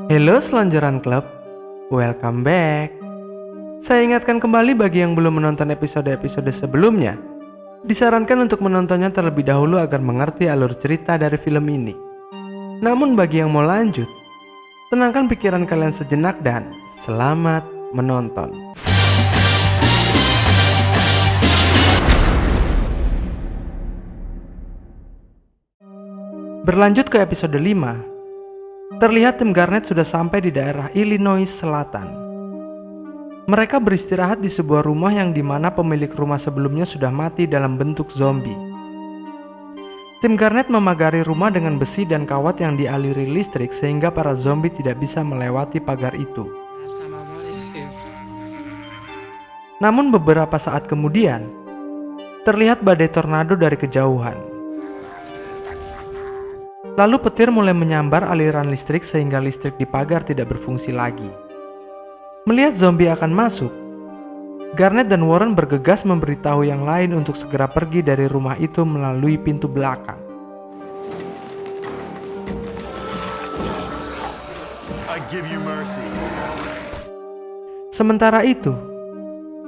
Halo Selonjoran Club, welcome back. Saya ingatkan kembali bagi yang belum menonton episode-episode sebelumnya, disarankan untuk menontonnya terlebih dahulu agar mengerti alur cerita dari film ini. Namun bagi yang mau lanjut, tenangkan pikiran kalian sejenak dan selamat menonton. Berlanjut ke episode 5, terlihat tim Garnet sudah sampai di daerah Illinois Selatan. Mereka beristirahat di sebuah rumah yang dimana pemilik rumah sebelumnya sudah mati dalam bentuk zombie. Tim Garnet memagari rumah dengan besi dan kawat yang dialiri listrik sehingga para zombie tidak bisa melewati pagar itu. Namun beberapa saat kemudian, terlihat badai tornado dari kejauhan. Lalu petir mulai menyambar aliran listrik sehingga listrik di pagar tidak berfungsi lagi. Melihat zombie akan masuk, Garnet dan Warren bergegas memberitahu yang lain untuk segera pergi dari rumah itu melalui pintu belakang. I give you mercy. Sementara itu,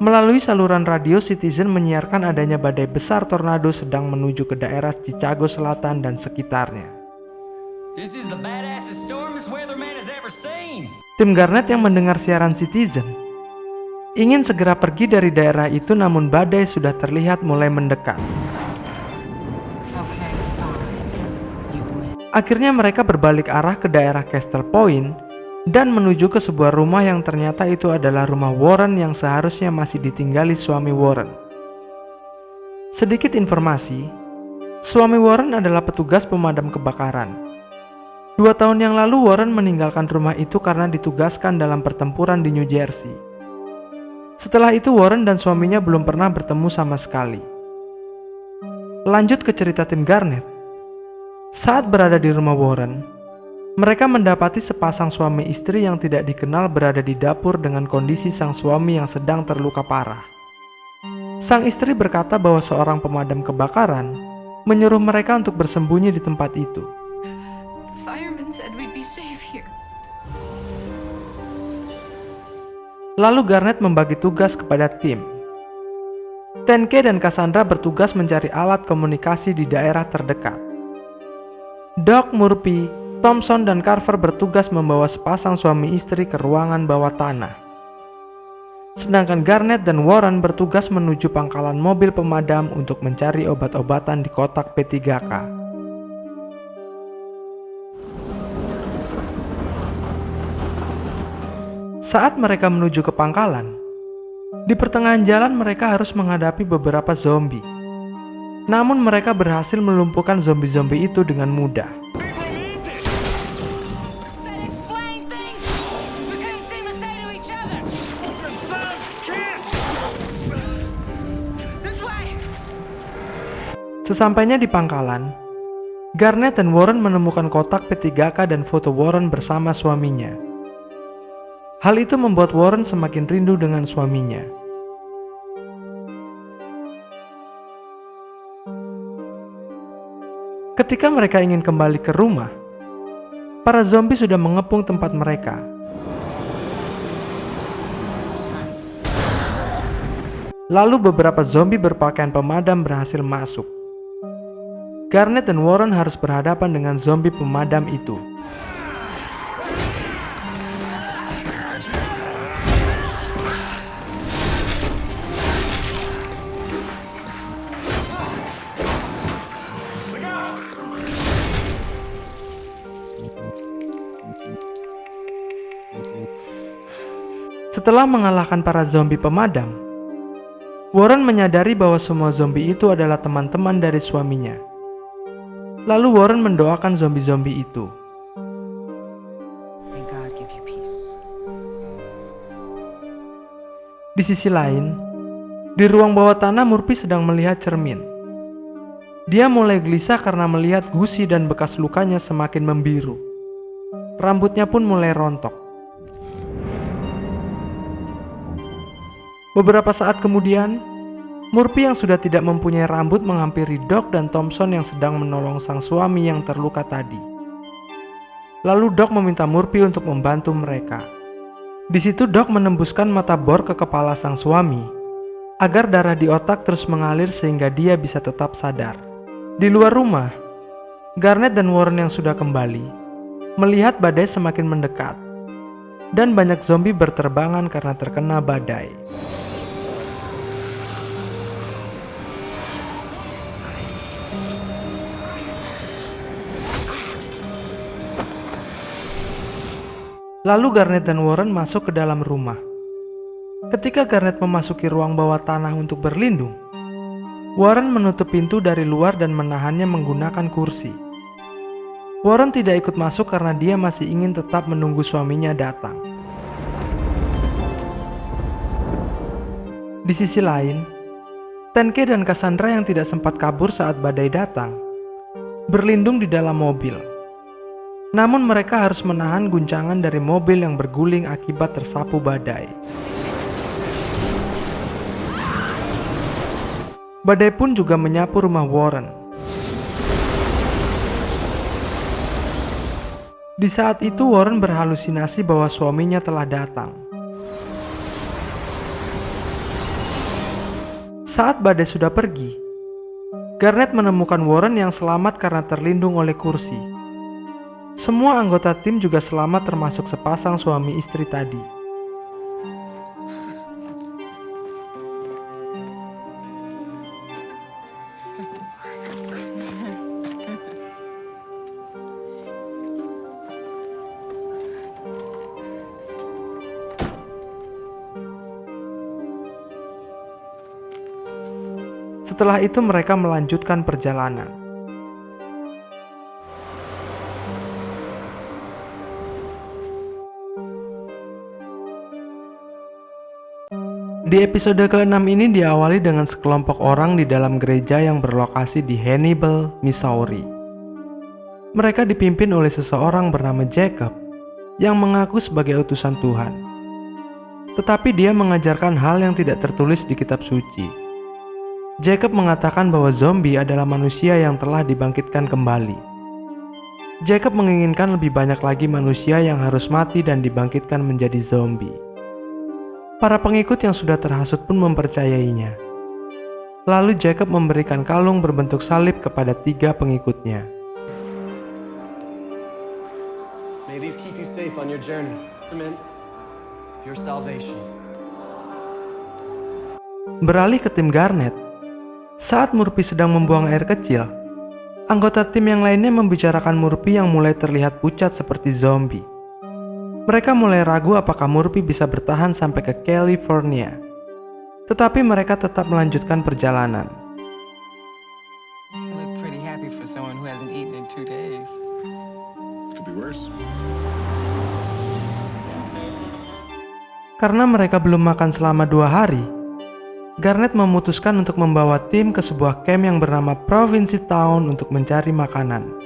melalui saluran radio Citizen menyiarkan adanya badai besar tornado sedang menuju ke daerah Chicago Selatan dan sekitarnya. This is the badassest storm this weatherman has ever seen. Tim Garnet yang mendengar siaran Citizen ingin segera pergi dari daerah itu, namun badai sudah terlihat mulai mendekat. Okay, fine. You win. Akhirnya mereka berbalik arah ke daerah Castle Point dan menuju ke sebuah rumah yang ternyata itu adalah rumah Warren yang seharusnya masih ditinggali suami Warren. Sedikit informasi, suami Warren adalah petugas pemadam kebakaran. 2 tahun yang lalu Warren meninggalkan rumah itu karena ditugaskan dalam pertempuran di New Jersey. Setelah itu Warren dan suaminya belum pernah bertemu sama sekali. Lanjut ke cerita tim Garnet. Saat berada di rumah Warren, mereka mendapati sepasang suami istri yang tidak dikenal berada di dapur dengan kondisi sang suami yang sedang terluka parah. Sang istri berkata bahwa seorang pemadam kebakaran menyuruh mereka untuk bersembunyi di tempat itu. Fireman said we'd be safe here. Lalu Garnet membagi tugas kepada tim. Tenke dan Cassandra bertugas mencari alat komunikasi di daerah terdekat. Doc, Murphy, Thompson, dan Carver bertugas membawa sepasang suami istri ke ruangan bawah tanah. Sedangkan Garnet dan Warren bertugas menuju pangkalan mobil pemadam untuk mencari obat-obatan di kotak P3K. Saat mereka menuju ke pangkalan, di pertengahan jalan mereka harus menghadapi beberapa zombie. Namun mereka berhasil melumpuhkan zombie-zombie itu dengan mudah. That explain things. We couldn't seem to stay to each other. Son, kiss! This way. Sesampainya di pangkalan, Garnet dan Warren menemukan kotak P3K dan foto Warren bersama suaminya. Hal itu membuat Warren semakin rindu dengan suaminya. Ketika mereka ingin kembali ke rumah, para zombie sudah mengepung tempat mereka. Lalu beberapa zombie berpakaian pemadam berhasil masuk. Garnet dan Warren harus berhadapan dengan zombie pemadam itu. Setelah mengalahkan para zombie pemadam, Warren menyadari bahwa semua zombie itu adalah teman-teman dari suaminya. Lalu Warren mendoakan zombie-zombie itu. May God give you peace. Di sisi lain, di ruang bawah tanah Murphy sedang melihat cermin. Dia mulai gelisah karena melihat gusi dan bekas lukanya semakin membiru. Rambutnya pun mulai rontok. Beberapa saat kemudian, Murphy yang sudah tidak mempunyai rambut menghampiri Doc dan Thompson yang sedang menolong sang suami yang terluka tadi. Lalu Doc meminta Murphy untuk membantu mereka. Di situ Doc menembuskan mata bor ke kepala sang suami agar darah di otak terus mengalir sehingga dia bisa tetap sadar. Di luar rumah, Garnet dan Warren yang sudah kembali melihat badai semakin mendekat dan banyak zombie berterbangan karena terkena badai. Lalu Garnet dan Warren masuk ke dalam rumah. Ketika Garnet memasuki ruang bawah tanah untuk berlindung, Warren menutup pintu dari luar dan menahannya menggunakan kursi. Warren tidak ikut masuk karena dia masih ingin tetap menunggu suaminya datang. Di sisi lain, Tenke dan Cassandra yang tidak sempat kabur saat badai datang, berlindung di dalam mobil. Namun mereka harus menahan guncangan dari mobil yang berguling akibat tersapu badai. Badai pun juga menyapu rumah Warren. Di saat itu Warren berhalusinasi bahwa suaminya telah datang. Saat badai sudah pergi, Garnet menemukan Warren yang selamat karena terlindung oleh kursi. Semua anggota tim juga selamat termasuk sepasang suami istri tadi. Setelah itu mereka melanjutkan perjalanan. Di episode ke-6 ini diawali dengan sekelompok orang di dalam gereja yang berlokasi di Hannibal, Missouri. Mereka dipimpin oleh seseorang bernama Jacob yang mengaku sebagai utusan Tuhan. Tetapi dia mengajarkan hal yang tidak tertulis di kitab suci. Jacob mengatakan bahwa zombie adalah manusia yang telah dibangkitkan kembali. Jacob menginginkan lebih banyak lagi manusia yang harus mati dan dibangkitkan menjadi zombie. Para pengikut yang sudah terhasut pun mempercayainya. Lalu Jacob memberikan kalung berbentuk salib kepada 3 pengikutnya. May these keep you safe on your journey. Amen. Your salvation. Beralih ke tim Garnet. Saat Murphy sedang membuang air kecil, anggota tim yang lainnya membicarakan Murphy yang mulai terlihat pucat seperti zombie. Mereka mulai ragu apakah Murphy bisa bertahan sampai ke California. Tetapi mereka tetap melanjutkan perjalanan. You look pretty happy for someone who hasn't eaten in 2 days. Could be worse. Karena mereka belum makan selama 2 hari, Garnet memutuskan untuk membawa tim ke sebuah camp yang bernama Province Town untuk mencari makanan.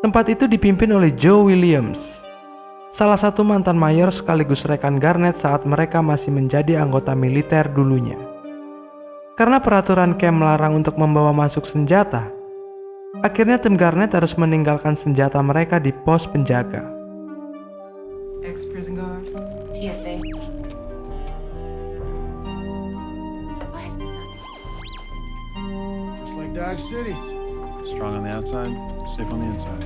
Tempat itu dipimpin oleh Joe Williams, salah satu mantan mayor sekaligus rekan Garnet saat mereka masih menjadi anggota militer dulunya. Karena peraturan camp melarang untuk membawa masuk senjata, akhirnya tim Garnet harus meninggalkan senjata mereka di pos penjaga. Ex-prison guard? TSA. Why is this happening? Just like Dodge City. Strong on the outside, safe on the inside.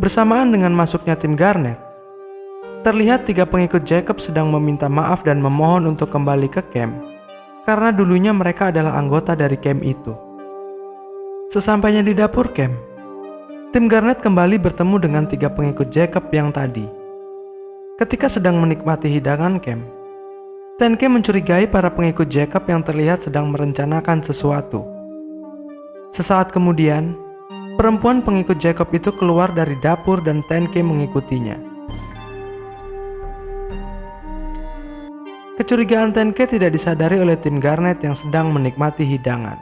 Bersamaan dengan masuknya tim Garnet, terlihat 3 pengikut Jacob sedang meminta maaf dan memohon untuk kembali ke camp karena dulunya mereka adalah anggota dari camp itu. Sesampainya di dapur camp, tim Garnet kembali bertemu dengan 3 pengikut Jacob yang tadi. Ketika sedang menikmati hidangan camp, Tenke mencurigai para pengikut Jacob yang terlihat sedang merencanakan sesuatu. Sesaat kemudian, perempuan pengikut Jacob itu keluar dari dapur dan Tenke mengikutinya. Kecurigaan Tenke tidak disadari oleh tim Garnet yang sedang menikmati hidangan.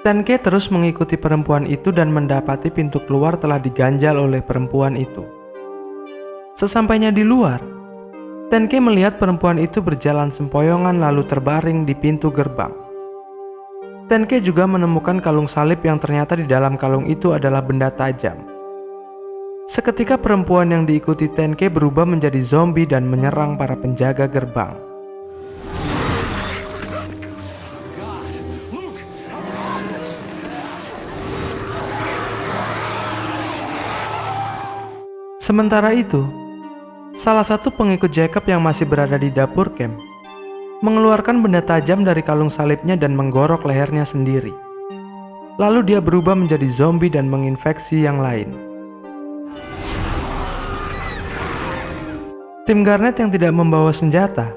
Tenke terus mengikuti perempuan itu dan mendapati pintu keluar telah diganjal oleh perempuan itu. Sesampainya di luar, Tenke melihat perempuan itu berjalan sempoyongan lalu terbaring di pintu gerbang. Tenke juga menemukan kalung salib yang ternyata di dalam kalung itu adalah benda tajam. Seketika perempuan yang diikuti Tenke berubah menjadi zombie dan menyerang para penjaga gerbang. Sementara itu, salah satu pengikut Jacob yang masih berada di dapur camp mengeluarkan benda tajam dari kalung salibnya dan menggorok lehernya sendiri. Lalu dia berubah menjadi zombie dan menginfeksi yang lain. Tim Garnet yang tidak membawa senjata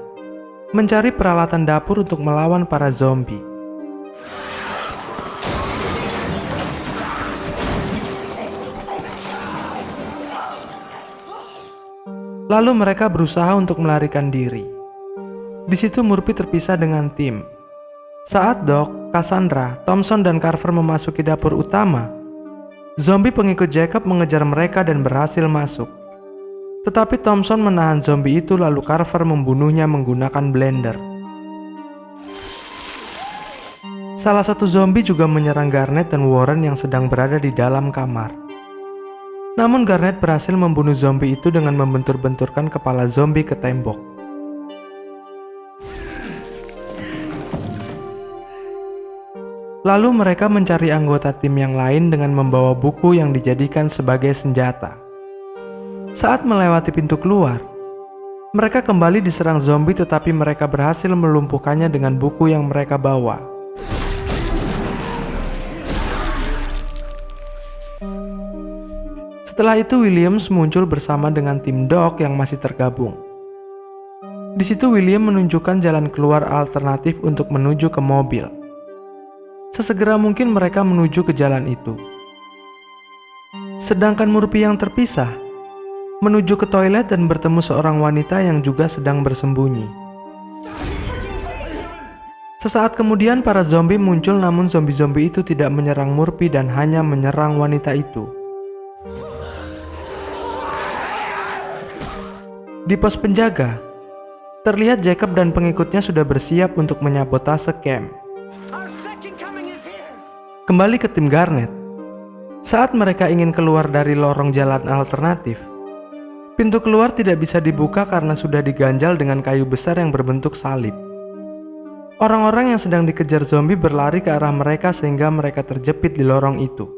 mencari peralatan dapur untuk melawan para zombie. Lalu mereka berusaha untuk melarikan diri. Di situ Murphy terpisah dengan tim. Saat Doc, Cassandra, Thompson, dan Carver memasuki dapur utama, zombie pengikut Jacob mengejar mereka dan berhasil masuk. Tetapi Thompson menahan zombie itu lalu Carver membunuhnya menggunakan blender. Salah satu zombie juga menyerang Garnet dan Warren yang sedang berada di dalam kamar. Namun Garnet berhasil membunuh zombie itu dengan membentur-benturkan kepala zombie ke tembok. Lalu mereka mencari anggota tim yang lain dengan membawa buku yang dijadikan sebagai senjata. Saat melewati pintu keluar, mereka kembali diserang zombie tetapi mereka berhasil melumpuhkannya dengan buku yang mereka bawa. Setelah itu Williams muncul bersama dengan tim Doc yang masih tergabung. Di situ William menunjukkan jalan keluar alternatif untuk menuju ke mobil. Sesegera mungkin mereka menuju ke jalan itu. Sedangkan Murphy yang terpisah menuju ke toilet dan bertemu seorang wanita yang juga sedang bersembunyi. Sesaat kemudian para zombie muncul namun zombie-zombie itu tidak menyerang Murphy dan hanya menyerang wanita itu. Di pos penjaga, terlihat Jacob dan pengikutnya sudah bersiap untuk menyabotase camp. Kembali ke tim Garnet. Saat mereka ingin keluar dari lorong jalan alternatif, pintu keluar tidak bisa dibuka karena sudah diganjal dengan kayu besar yang berbentuk salib. Orang-orang yang sedang dikejar zombie berlari ke arah mereka sehingga mereka terjepit di lorong itu.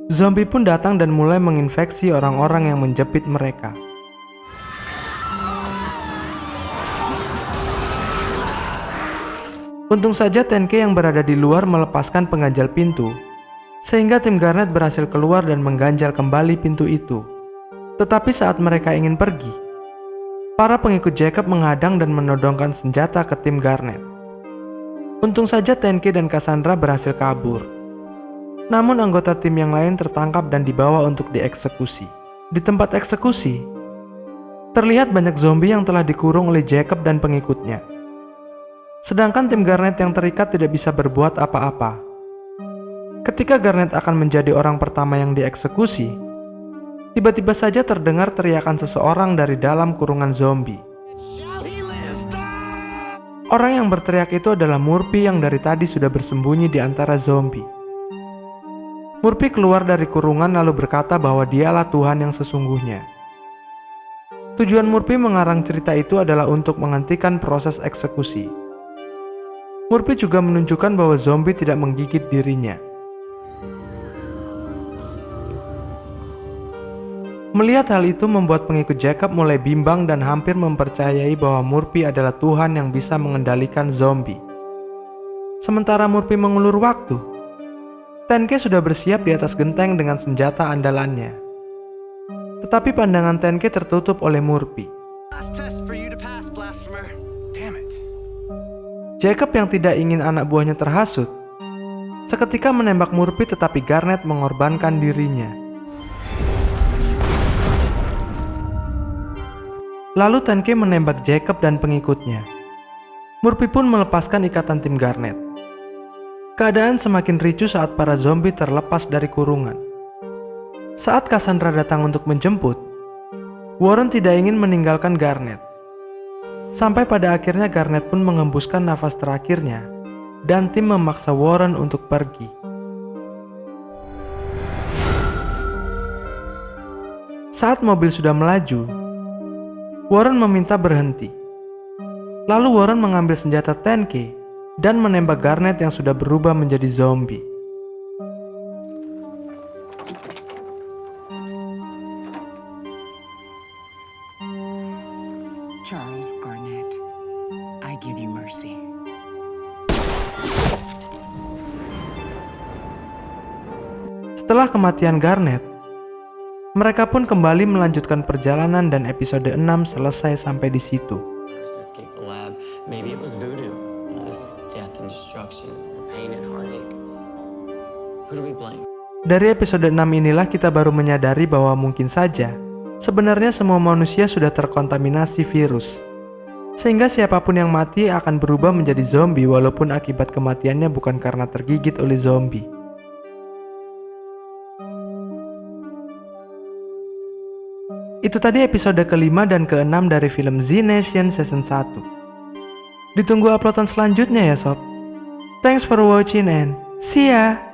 Zombie pun datang dan mulai menginfeksi orang-orang yang menjepit mereka. Untung saja Tenke yang berada di luar melepaskan pengganjal pintu, sehingga tim Garnet berhasil keluar dan mengganjal kembali pintu itu. Tetapi saat mereka ingin pergi, para pengikut Jacob menghadang dan menodongkan senjata ke tim Garnet. Untung saja Tenke dan Cassandra berhasil kabur. Namun anggota tim yang lain tertangkap dan dibawa untuk dieksekusi. Di tempat eksekusi, terlihat banyak zombie yang telah dikurung oleh Jacob dan pengikutnya. Sedangkan tim Garnet yang terikat tidak bisa berbuat apa-apa. Ketika Garnet akan menjadi orang pertama yang dieksekusi, tiba-tiba saja terdengar teriakan seseorang dari dalam kurungan zombie. Orang yang berteriak itu adalah Murphy yang dari tadi sudah bersembunyi di antara zombie. Murphy keluar dari kurungan lalu berkata bahwa dialah Tuhan yang sesungguhnya. Tujuan Murphy mengarang cerita itu adalah untuk menghentikan proses eksekusi. Murphy juga menunjukkan bahwa zombie tidak menggigit dirinya. Melihat hal itu membuat pengikut Jacob mulai bimbang dan hampir mempercayai bahwa Murphy adalah Tuhan yang bisa mengendalikan zombie. Sementara Murphy mengulur waktu, Tenke sudah bersiap di atas genteng dengan senjata andalannya. Tetapi pandangan Tenke tertutup oleh Murphy. Jacob yang tidak ingin anak buahnya terhasut, seketika menembak Murphy tetapi Garnet mengorbankan dirinya. Lalu Tenke menembak Jacob dan pengikutnya. Murphy pun melepaskan ikatan tim Garnet. Keadaan semakin ricuh saat para zombie terlepas dari kurungan. Saat Cassandra datang untuk menjemput, Warren tidak ingin meninggalkan Garnet. Sampai pada akhirnya Garnet pun mengembuskan nafas terakhirnya dan tim memaksa Warren untuk pergi. Saat mobil sudah melaju, Warren meminta berhenti. Lalu Warren mengambil senjata Tenke dan menembak Garnet yang sudah berubah menjadi zombie. Charles Garnett, I give you mercy. Setelah kematian Garnet, mereka pun kembali melanjutkan perjalanan dan episode 6 selesai sampai di situ. Escape the lab. Maybe it was voodoo. All this death and destruction, pain and heartache. Who do we blame? Dari episode 6 inilah kita baru menyadari bahwa mungkin saja sebenarnya semua manusia sudah terkontaminasi virus. Sehingga siapapun yang mati akan berubah menjadi zombie walaupun akibat kematiannya bukan karena tergigit oleh zombie. Itu tadi episode kelima dan keenam dari film Z Nation Season 1. Ditunggu uploadan selanjutnya ya sob. Thanks for watching and see ya!